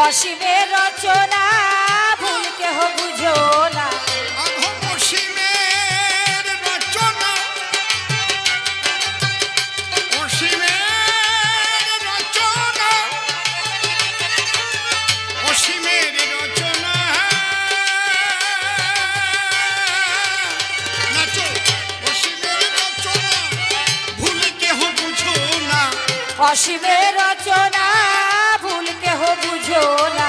অসীমের রচনা ভুল কেহ বুঝো না। অসীমের রচনা, অসীমের রচনা, অসীমের রচনা, নাচো অসীমের রচনা ভুল কেহ বুঝো না। অসীমের রচনা ভুল কেহ বুঝো না।